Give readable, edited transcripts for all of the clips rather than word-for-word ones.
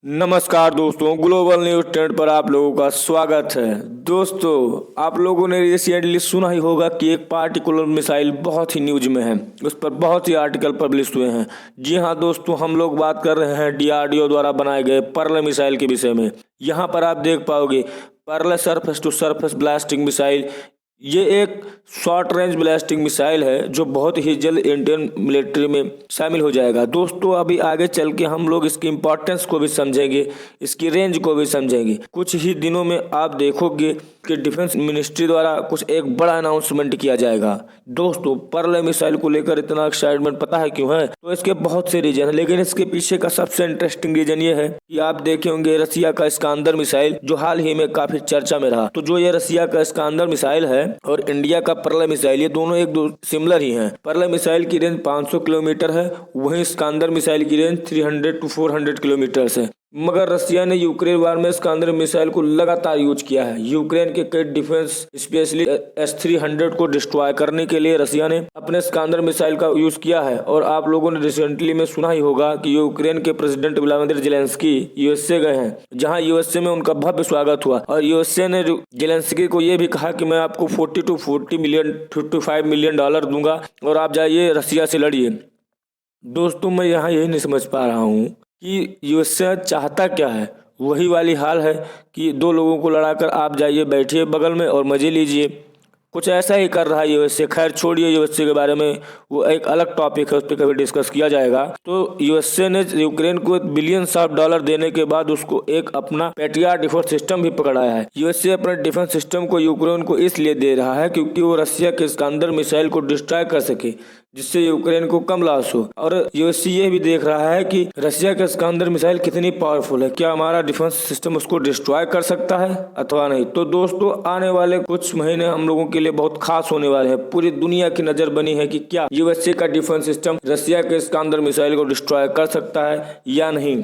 नमस्कार दोस्तों, global news trend पर आप लोगों का स्वागत है। दोस्तों, आप लोगों ने रिसेंटली सुना ही होगा कि एक पार्टिकुलर मिसाइल बहुत ही न्यूज में है। उस पर बहुत ही आर्टिकल पब्लिश हुए हैं। जी हाँ दोस्तों, हम लोग बात कर रहे हैं डीआरडीओ द्वारा बनाए गए पर्ल मिसाइल के विषय में। यहाँ पर आप देख पाओगे पर्ल surface to surface blasting missile. ये एक शॉर्ट रेंज ब्लास्टिंग मिसाइल है जो बहुत ही जल्द इंडियन मिलिट्री में शामिल हो जाएगा। दोस्तों, अभी आगे चल के हम लोग इसकी इम्पोर्टेंस को भी समझेंगे, इसकी रेंज को भी समझेंगे। कुछ ही दिनों में आप देखोगे कि डिफेंस मिनिस्ट्री द्वारा कुछ एक बड़ा अनाउंसमेंट किया जाएगा। दोस्तों, पर्ल मिसाइल को लेकर इतना एक्साइटमेंट पता है क्यों है? तो इसके बहुत से रीजन है, लेकिन इसके पीछे का सबसे इंटरेस्टिंग रीजन ये है कि आप देखे होंगे रसिया का इस्कांदर मिसाइल जो हाल ही में काफी चर्चा में रहा। तो जो ये रसिया का इस्कांदर मिसाइल है और इंडिया का पर्ल मिसाइल, ये दोनों एक दो सिमिलर ही हैं। पर्ल मिसाइल की रेंज 500 किलोमीटर है, वहीं इस्कांदर मिसाइल की रेंज 300 to 400 किलोमीटर है। मगर रसिया ने यूक्रेन वार में इस्कांदर मिसाइल को लगातार यूज किया है। यूक्रेन के कई डिफेंस स्पेशली S-300 को डिस्ट्रॉय करने के लिए रसिया ने अपने इस्कांदर मिसाइल का यूज किया है। और आप लोगों ने रिसेंटली में सुना ही होगा कि यूक्रेन के प्रेसिडेंट व्लादिमीर जेलेंस्की यूएसए गए हैं, जहां यूएसए में उनका भव्य स्वागत हुआ। और यूएसए ने जेलेंस्की को यह भी कहा कि मैं आपको 40 to 40 मिलियन $55 मिलियन दूंगा और आप जाइए रसिया से लड़िए। दोस्तों, मैं यहाँ यही नहीं समझ पा रहा हूँ कि यूएसए चाहता क्या है। वही वाली हाल है कि दो लोगों को लड़ाकर आप जाइए, बैठिए बगल में और मजे लीजिए। कुछ ऐसा ही कर रहा है यूएसए। खैर छोड़िए यूएसए के बारे में, वो एक अलग टॉपिक है, उस पर कभी डिस्कस किया जाएगा। तो यूएसए ने यूक्रेन को बिलियंस ऑफ डॉलर देने के बाद उसको एक अपना पेट्रियट डिफेंस सिस्टम भी पकड़ाया है। यूएसए अपने डिफेंस सिस्टम को यूक्रेन को इसलिए दे रहा है क्योंकि वो रसिया के इस्कांदर मिसाइल को डिस्ट्रॉय कर सके, जिससे यूक्रेन को कम लॉस हो। और यूएसए ये भी देख रहा है कि रसिया का इस्कांदर मिसाइल कितनी पावरफुल है, क्या हमारा डिफेंस सिस्टम उसको डिस्ट्रॉय कर सकता है अथवा नहीं। तो दोस्तों, आने वाले कुछ महीने हम लोगों के लिए बहुत खास होने वाले हैं। पूरी दुनिया की नजर बनी है कि क्या यूएसए का डिफेंस सिस्टम रसिया के इस्कांदर मिसाइल को डिस्ट्रॉय कर सकता है या नहीं।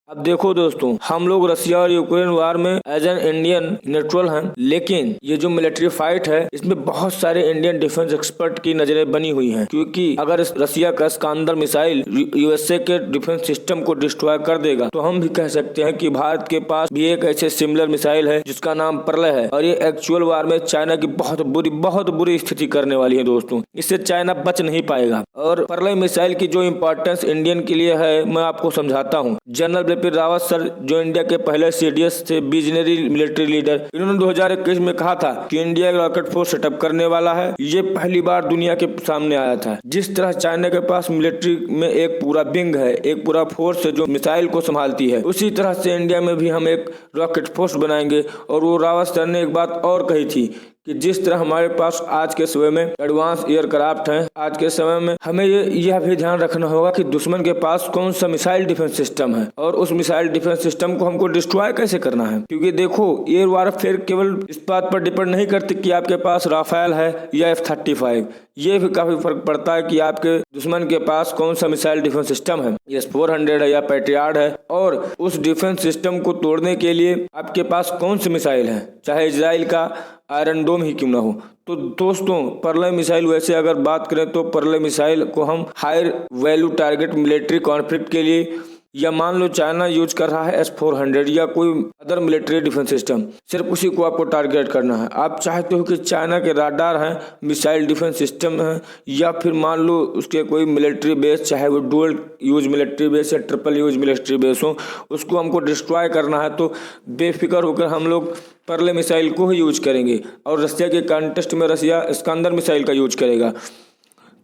अब देखो दोस्तों, हम लोग रसिया और यूक्रेन वार में एज एन इंडियन न्यूट्रल हैं, लेकिन ये जो मिलिट्री फाइट है इसमें बहुत सारे इंडियन डिफेंस एक्सपर्ट की नजरें बनी हुई हैं। क्योंकि अगर रसिया का इस्कांदर मिसाइल यूएसए के डिफेंस सिस्टम को डिस्ट्रॉय कर देगा तो हम भी कह सकते हैं कि भारत के पास भी एक ऐसे सिमिलर मिसाइल है जिसका नाम पर्ल है। और ये एक्चुअल वार में चाइना की बहुत बुरी स्थिति करने वाली है। दोस्तों, इससे चाइना बच नहीं पाएगा। और पर्ल मिसाइल की जो इम्पोर्टेंस इंडियन के लिए है मैं आपको समझाता हूँ। जनरल बिपिन रावत सर, जो इंडिया के पहले सीडीएस थे, विजनरी मिलिट्री लीडर, इन्होंने 2021 में कहा था कि इंडिया एक रॉकेट फोर्स सेटअप करने वाला है। ये पहली बार दुनिया के सामने आया था। जिस तरह चाइना के पास मिलिट्री में एक पूरा विंग है, एक पूरा फोर्स है जो मिसाइल को संभालती है, उसी तरह से इंडिया में भी हम एक रॉकेट फोर्स बनाएंगे। और वो रावत सर ने एक बात और कही थी कि जिस तरह हमारे पास आज के समय में एडवांस एयरक्राफ्ट हैं, आज के समय में हमें यह भी ध्यान रखना होगा कि दुश्मन के पास कौन सा मिसाइल डिफेंस सिस्टम है और उस मिसाइल डिफेंस सिस्टम को हमको डिस्ट्रॉय कैसे करना है। क्योंकि देखो, एयर वारफेयर केवल इस बात पर डिपेंड नहीं करती कि आपके पास राफेल है या F-35। ये भी काफी फर्क पड़ता है कि आपके दुश्मन के पास कौन सा मिसाइल डिफेंस सिस्टम है, S-400 है या पेट्रियट है, और उस डिफेंस सिस्टम को तोड़ने के लिए आपके पास कौन सी मिसाइल है, चाहे इजराइल का आयरन डोम ही क्यों ना हो। तो दोस्तों, पर्ल मिसाइल, वैसे अगर बात करें तो पर्ल मिसाइल को हम higher value target military conflict के लिए, या मान लो चाइना यूज कर रहा है S-400 या कोई अदर मिलिट्री डिफेंस सिस्टम, सिर्फ उसी को आपको टारगेट करना है। आप चाहते हो कि चाइना के राडार हैं, मिसाइल डिफेंस सिस्टम है, या फिर मान लो उसके कोई मिलिट्री बेस, चाहे वो डुअल यूज मिलिट्री बेस या ट्रिपल यूज मिलिट्री बेस हो, उसको हमको डिस्ट्रॉय करना है, तो बेफिक्र होकर हम लोग पर्ल मिसाइल को ही यूज करेंगे। और रसिया के कॉन्टेस्ट में रसिया इस्कांदर मिसाइल का यूज करेगा,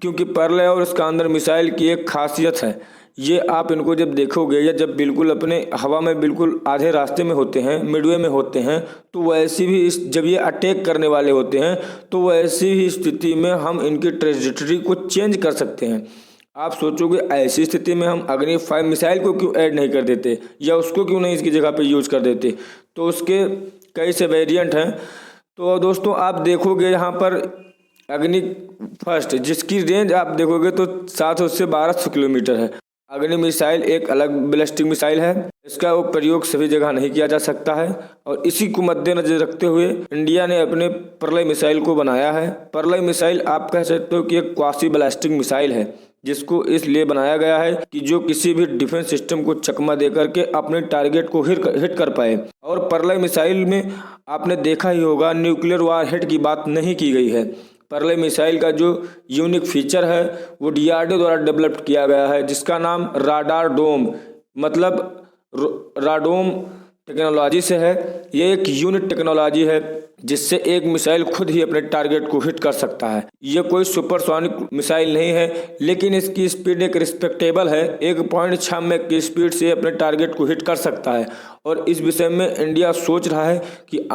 क्योंकि पर्ल और इस्कांदर मिसाइल की एक खासियत है। ये आप इनको जब देखोगे या जब बिल्कुल अपने हवा में बिल्कुल आधे रास्ते में होते हैं, मिडवे में होते हैं, तो वैसी भी जब ये अटैक करने वाले होते हैं तो वैसी ही स्थिति में हम इनकी ट्रेजेक्टरी को चेंज कर सकते हैं। आप सोचोगे ऐसी स्थिति में हम अग्नि 5 मिसाइल को क्यों ऐड नहीं कर देते, या उसको क्यों नहीं इसकी जगह पे यूज कर देते। तो उसके कई से वेरिएंट हैं। तो दोस्तों, आप देखोगे यहाँ पर अग्नि फर्स्ट, जिसकी रेंज आप देखोगे तो 700 से 1200 किलोमीटर है। अग्नि मिसाइल एक अलग बैलिस्टिक मिसाइल है, इसका वो प्रयोग सभी जगह नहीं किया जा सकता है। और इसी को मद्देनजर रखते हुए इंडिया ने अपने पर्ल मिसाइल को बनाया है। पर्ल मिसाइल आप कह सकते हो कि एक क्वासी बैलिस्टिक मिसाइल है। जिसको इसलिए बनाया गया है कि जो किसी भी डिफेंस सिस्टम को चकमा दे करके अपने टारगेट को हिट कर पाए। और परलय मिसाइल में आपने देखा ही होगा, न्यूक्लियर वारहेड की बात नहीं की गई है। परलय मिसाइल का जो यूनिक फीचर है वो डीआरडीओ द्वारा डेवलप किया गया है, जिसका नाम राडार डोम मतलब राडोम टेक्नोलॉजी से है। ये एक यूनिक टेक्नोलॉजी है जिससे एक मिसाइल खुद ही अपने टारगेट को हिट कर सकता है। ये कोई सुपरसोनिक मिसाइल नहीं है, लेकिन इसकी स्पीड एक रिस्पेक्टेबल है। 1.6 मैक की स्पीड से अपने टारगेट को हिट कर सकता है। और इस विषय में इंडिया सोच रहा है कि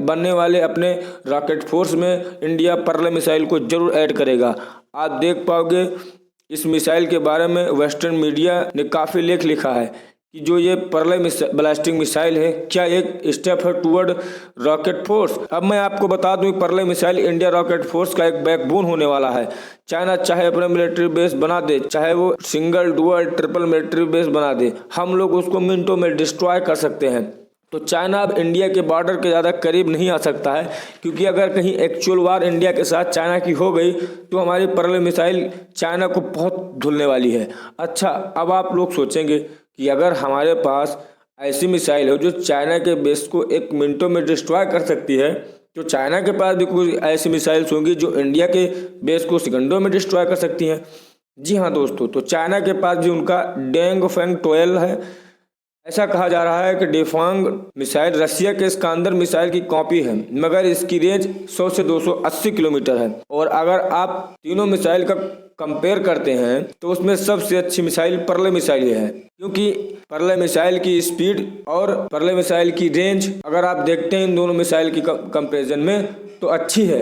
बनने वाले अपने रॉकेट फोर्स में इंडिया परलय मिसाइल को जरूर ऐड करेगा। आप देख पाओगे इस मिसाइल के बारे में वेस्टर्न मीडिया ने काफ़ी लेख लिखा है कि जो ये परलय ब्लास्टिंग मिसाइल है क्या एक स्टेप है टूवर्ड रॉकेट फोर्स। अब मैं आपको बता दूं, परलय मिसाइल इंडिया रॉकेट फोर्स का एक बैकबोन होने वाला है। चाइना चाहे अपने मिलिट्री बेस बना दे, चाहे वो single dual triple military base बना दे, हम लोग उसको मिनटों में डिस्ट्रॉय कर सकते हैं। तो चाइना अब इंडिया के बॉर्डर के ज़्यादा करीब नहीं आ सकता है, क्योंकि अगर कहीं एक्चुअल वार इंडिया के साथ चाइना की हो गई तो हमारी परलय मिसाइल चाइना को बहुत धुलने वाली है। अच्छा, अब आप लोग सोचेंगे कि अगर हमारे पास ऐसी मिसाइल हो जो चाइना के बेस को एक मिनटों में डिस्ट्रॉय कर सकती है, तो चाइना के पास भी कुछ ऐसी मिसाइल्स होंगी जो इंडिया के बेस को सेकंडों में डिस्ट्रॉय कर सकती हैं। जी हाँ दोस्तों, तो चाइना के पास भी उनका डेंग फेंग 12 है। ऐसा कहा जा रहा है कि डेफांग मिसाइल रशिया के स्कांदर मिसाइल की कॉपी है, मगर इसकी रेंज 100 से 280 किलोमीटर है। और अगर आप तीनों मिसाइल का कंपेयर करते हैं तो उसमें सबसे अच्छी मिसाइल परलय मिसाइल है, क्योंकि परलय मिसाइल की स्पीड और परलय मिसाइल की रेंज अगर आप देखते हैं इन दोनों मिसाइल की कंपेरिजन में तो अच्छी है।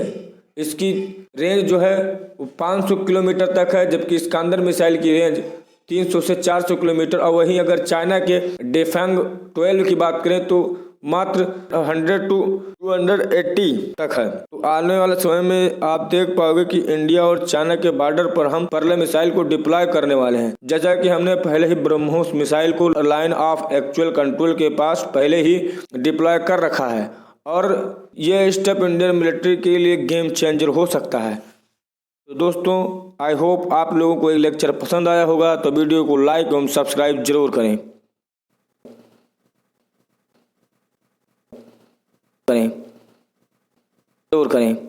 इसकी रेंज जो है वो 500 किलोमीटर तक है, जबकि स्कांदर मिसाइल की रेंज 300 से 400 किलोमीटर। और वहीं अगर चाइना के डेफेंग 12 की बात करें तो मात्र 100 to 280 तक है। तो आने वाले समय में आप देख पाओगे कि इंडिया और चाइना के बॉर्डर पर हम परलय मिसाइल को डिप्लॉय करने वाले हैं। जैसा कि हमने पहले ही ब्रह्मोस मिसाइल को लाइन ऑफ एक्चुअल कंट्रोल के पास पहले ही डिप्लॉय कर रखा है, और ये स्टेप इंडियन मिलिट्री के लिए गेम चेंजर हो सकता है। तो दोस्तों, आई होप आप लोगों को ये लेक्चर पसंद आया होगा, तो वीडियो को लाइक एवं सब्सक्राइब जरूर करें जरूर करें।